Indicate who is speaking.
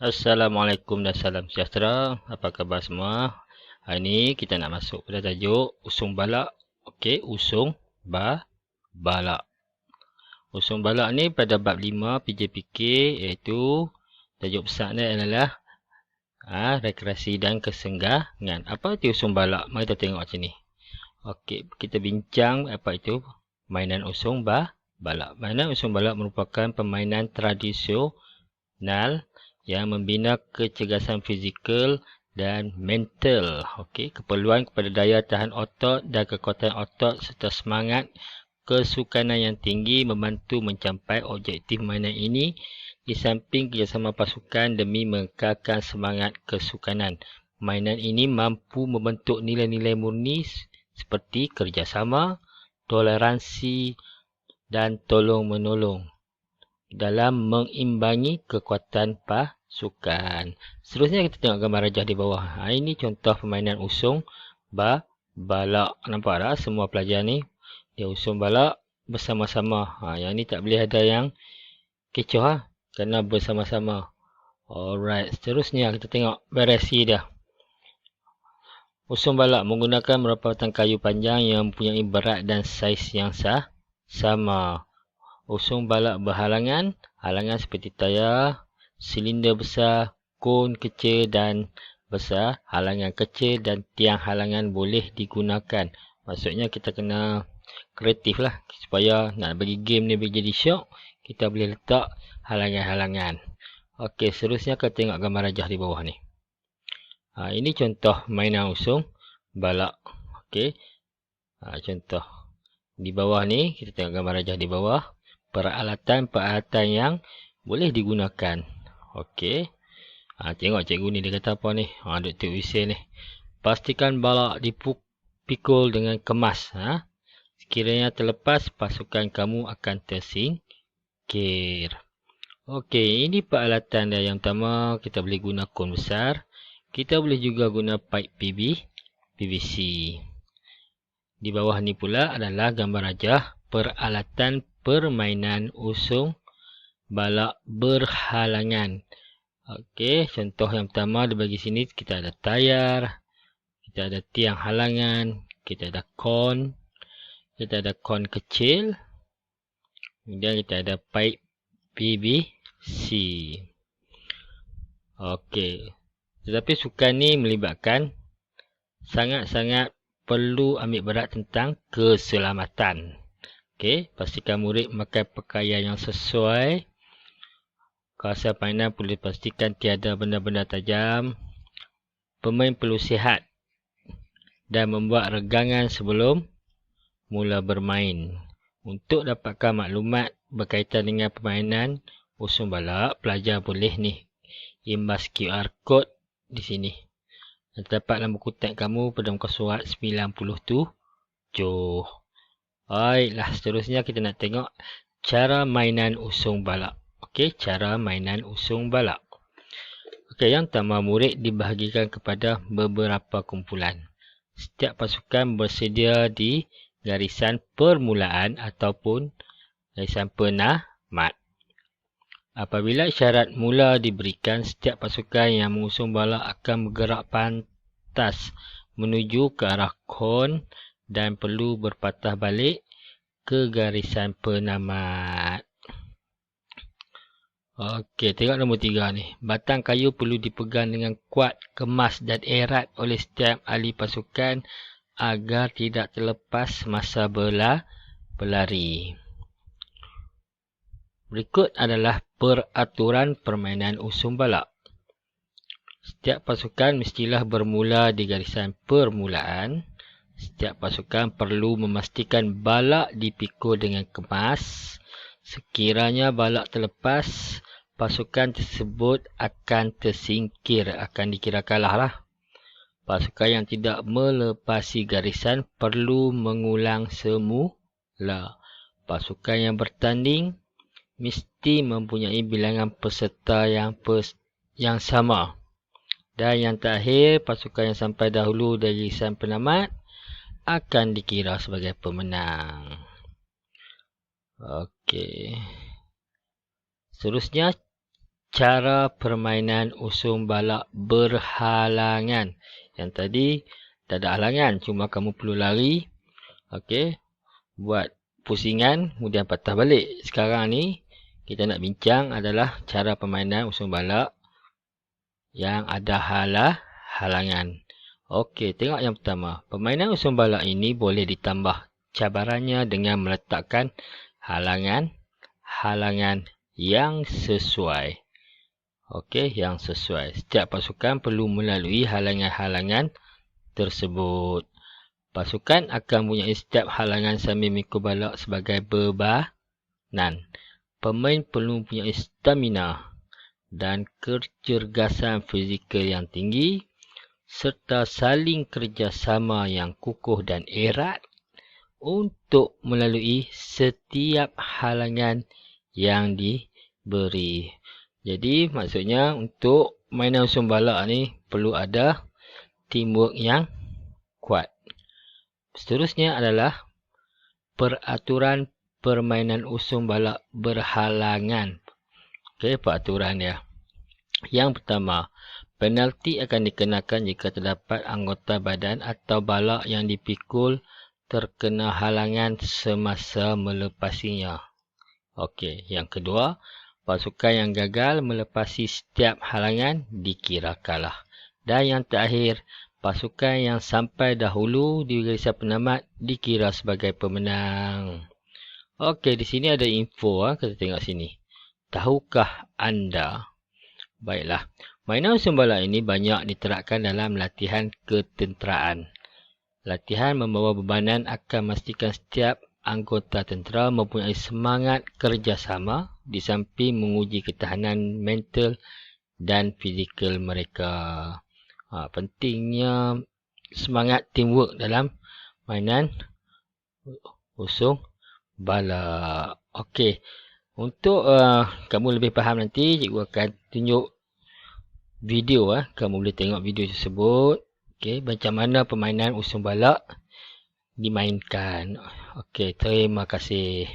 Speaker 1: Assalamualaikum dan salam sejahtera. Apa khabar semua? Hari ini kita nak masuk pada tajuk usung balak. Okey, usung balak. Usung balak ni pada bab 5 PJPK, iaitu tajuk besar dia adalah rekreasi dan kesenggangan. Apa itu usung balak? Mari kita tengok macam ni. Okey, kita bincang apa itu mainan usung balak. Mainan usung balak merupakan permainan tradisional yang membina kecergasan fizikal dan mental. Okey, keperluan kepada daya tahan otot dan kekuatan otot serta semangat kesukanan yang tinggi membantu mencapai objektif mainan ini di samping kerjasama pasukan demi mengekalkan semangat kesukanan. Mainan ini mampu membentuk nilai-nilai murni seperti kerjasama, toleransi dan tolong-menolong dalam mengimbangi kekuatan pasukan. Seterusnya kita tengok gambar rajah di bawah. Ini contoh permainan usung balak. Nampak tak semua pelajar ni? Dia usung balak bersama-sama. Yang ni tak boleh ada yang kecoh. Kena bersama-sama. Alright. Seterusnya kita tengok variasi dia. Usung balak menggunakan beberapa kayu panjang yang mempunyai berat dan saiz yang sama. Usung balak berhalangan, halangan seperti tayar, silinder besar, kon kecil dan besar, halangan kecil dan tiang halangan boleh digunakan. Maksudnya kita kena kreatif lah supaya nak bagi game ni jadi syok, kita boleh letak halangan-halangan. Okey, seterusnya kita tengok gambar rajah di bawah ni. Ini contoh mainan usung balak. Okey. Contoh di bawah ni kita tengok gambar rajah di bawah. Peralatan-peralatan yang boleh digunakan. Okey. Tengok cikgu ni dia kata apa ni. Dr. Hussein ni. Pastikan balak dipikul dengan kemas. Sekiranya terlepas, pasukan kamu akan tersingkir. Okey, ini peralatan dia. Yang pertama, kita boleh guna kon besar. Kita boleh juga guna pipe PVC. Di bawah ni pula adalah gambar rajah peralatan permainan usung balak berhalangan. Okey, contoh yang pertama di bagi sini kita ada tayar, kita ada tiang halangan, kita ada kon kecil, kemudian kita ada pipe PVC. Okey, tetapi sukan ni melibatkan sangat-sangat perlu ambil berat tentang keselamatan. Okey, pastikan murid memakai pakaian yang sesuai. Kawasan permainan perlu dipastikan tiada benda-benda tajam. Pemain perlu sihat dan membuat regangan sebelum mula bermain. Untuk dapatkan maklumat berkaitan dengan permainan usung balak, pelajar boleh ni imbas QR code di sini. Terdapat dalam buku teks kamu pada muka surat 97. Baiklah, seterusnya kita nak tengok cara mainan usung balak. Okey, cara mainan usung balak. Okey, yang pertama, murid dibahagikan kepada beberapa kumpulan. Setiap pasukan bersedia di garisan permulaan ataupun garisan penamat. Apabila isyarat mula diberikan, setiap pasukan yang mengusung balak akan bergerak pantas menuju ke arah kon dan perlu berpatah balik ke garisan penamat. Okey, tengok nombor 3 ni. Batang kayu perlu dipegang dengan kuat, kemas dan erat oleh setiap ahli pasukan agar tidak terlepas masa berlari. Berikut adalah peraturan permainan usung balak. Setiap pasukan mestilah bermula di garisan permulaan. Setiap pasukan perlu memastikan balak dipikul dengan kemas. Sekiranya balak terlepas, pasukan tersebut akan tersingkir, akan dikira kalah lah. Pasukan yang tidak melepasi garisan perlu mengulang semula. Pasukan yang bertanding mesti mempunyai bilangan peserta yang sama. Dan yang terakhir, pasukan yang sampai dahulu dari garisan penamat akan dikira sebagai pemenang. Okey. Seterusnya, cara permainan usung balak berhalangan. Yang tadi tak ada halangan, cuma kamu perlu lari. Okey, buat pusingan, kemudian patah balik. Sekarang ni, kita nak bincang adalah cara permainan usung balak yang ada halangan. Okey, tengok yang pertama. Permainan usung balak ini boleh ditambah cabarannya dengan meletakkan halangan yang sesuai. Okey, yang sesuai. Setiap pasukan perlu melalui halangan-halangan tersebut. Pasukan akan mempunyai setiap halangan sambil memikul balak sebagai bebanan. Pemain perlu mempunyai stamina dan kecergasan fizikal yang tinggi serta saling kerjasama yang kukuh dan erat untuk melalui setiap halangan yang diberi. Jadi maksudnya untuk mainan usung balak ni perlu ada teamwork yang kuat. Seterusnya adalah peraturan permainan usung balak berhalangan. Okey, peraturan dia. Yang pertama, penalti akan dikenakan jika terdapat anggota badan atau balak yang dipikul terkena halangan semasa melepasinya. Okey, yang kedua, pasukan yang gagal melepasi setiap halangan dikira kalah. Dan yang terakhir, pasukan yang sampai dahulu di garisan penamat dikira sebagai pemenang. Okey, di sini ada info. Kita tengok sini. Tahukah anda? Baiklah, mainan usung balak ini banyak diterapkan dalam latihan ketenteraan. Latihan membawa bebanan akan memastikan setiap anggota tentera mempunyai semangat kerjasama di samping menguji ketahanan mental dan fizikal mereka. Pentingnya semangat teamwork dalam mainan usung balak. Okey, untuk kamu lebih faham nanti, cikgu akan tunjuk video. Kamu boleh tengok video tersebut. Okey, macam mana permainan usung balak dimainkan. Okey, terima kasih.